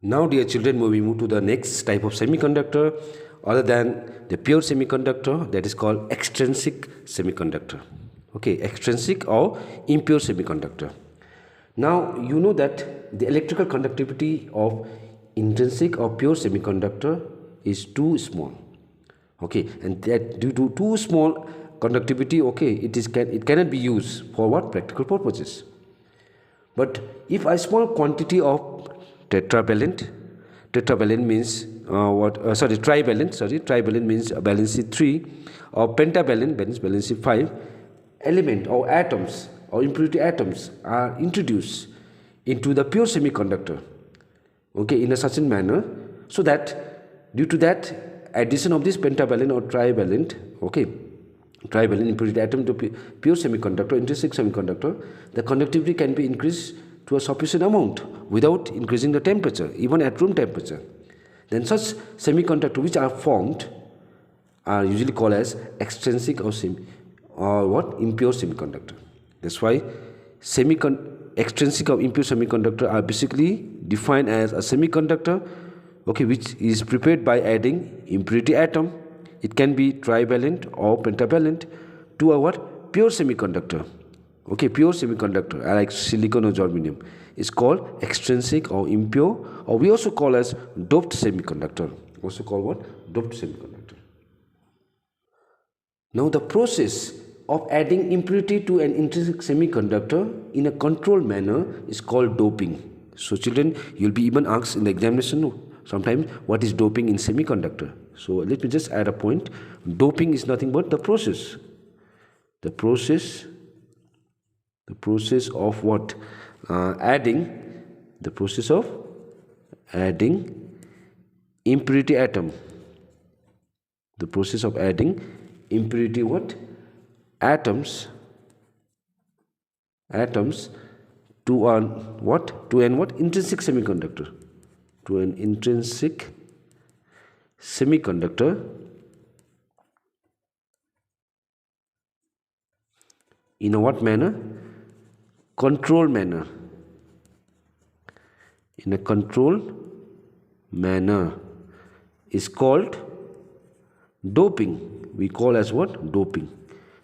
Now, dear children, we move to the next type of semiconductor other than the pure semiconductor, that is called extrinsic semiconductor. Okay, extrinsic or impure semiconductor. Now, you know that the electrical conductivity of intrinsic or pure semiconductor is too small. Okay, and that due to too small conductivity, okay, it cannot be used for what? Practical purposes. But if a small quantity of tetravalent means trivalent means valency 3, or pentavalent means valency 5 element or atoms or impurity atoms are introduced into the pure semiconductor, okay, in a certain manner, so that due to that addition of this pentavalent or trivalent impurity atom to pure semiconductor, intrinsic semiconductor, the conductivity can be increased to a sufficient amount without increasing the temperature, even at room temperature. Then such semiconductors which are formed are usually called as extrinsic or impure semiconductor. That's why extrinsic or impure semiconductor are basically defined as a semiconductor, okay, which is prepared by adding impurity atom. It can be trivalent or pentavalent to a pure semiconductor. Okay, pure semiconductor like silicon or germanium is called extrinsic or impure, or we also call as doped semiconductor. Also called what? Doped semiconductor. Now the process of adding impurity to an intrinsic semiconductor in a controlled manner is called doping. So children, you'll be even asked in the examination sometimes what is doping in semiconductor. So let me just add a point. Doping is nothing but the process of what? The process of adding impurity atom. The process of adding impurity atoms to an intrinsic semiconductor. To an intrinsic semiconductor in a what manner? Controlled manner. In a controlled manner is called doping. We call as what? Doping.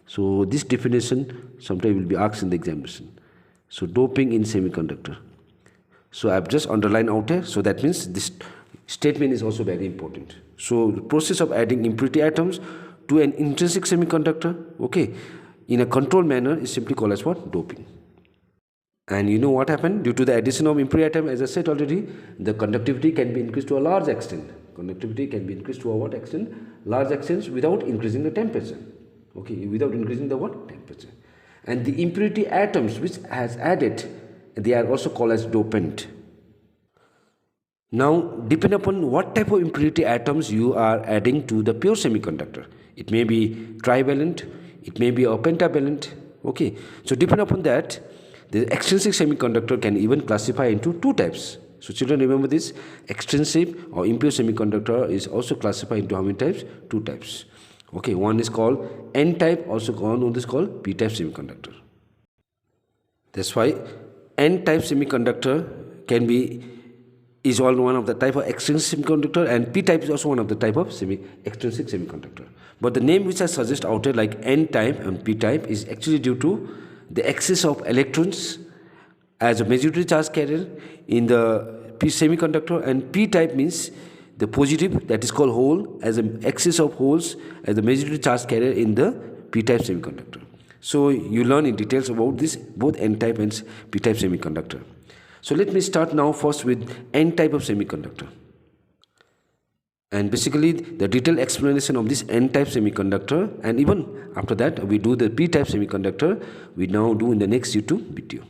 So this definition sometimes will be asked in the examination. So doping in semiconductor. So I have just underlined out here. So that means this statement is also very important. So the process of adding impurity atoms to an intrinsic semiconductor, okay, in a controlled manner is simply called as what? Doping. And you know what happened? Due to the addition of impurity atom, as I said already, the conductivity can be increased to a large extent. Conductivity can be increased to a what extent? Large extent without increasing the temperature. Okay, without increasing the what? Temperature. And the impurity atoms which has added, they are also called as dopant. Now, depend upon what type of impurity atoms you are adding to the pure semiconductor. It may be trivalent, it may be a pentavalent. Okay, so depend upon that, the extrinsic semiconductor can even classify into two types. So children, remember this, extrinsic or impure semiconductor is also classified into how many types? Two types. Okay, one is called N-type, also one is called P-type semiconductor. That's why N-type semiconductor is all one of the type of extrinsic semiconductor, and P-type is also one of the type of extrinsic semiconductor. But the name which I suggest out here like N-type and P-type is actually due to the excess of electrons as a majority charge carrier in the P semiconductor, and P-type means the positive, that is called hole, as an excess of holes as the majority charge carrier in the P-type semiconductor. So you learn in details about this both N-type and P-type semiconductor. So let me start now first with N-type of semiconductor. And basically the detailed explanation of this N-type semiconductor, and even after that we do the P-type semiconductor, we now do in the next YouTube video.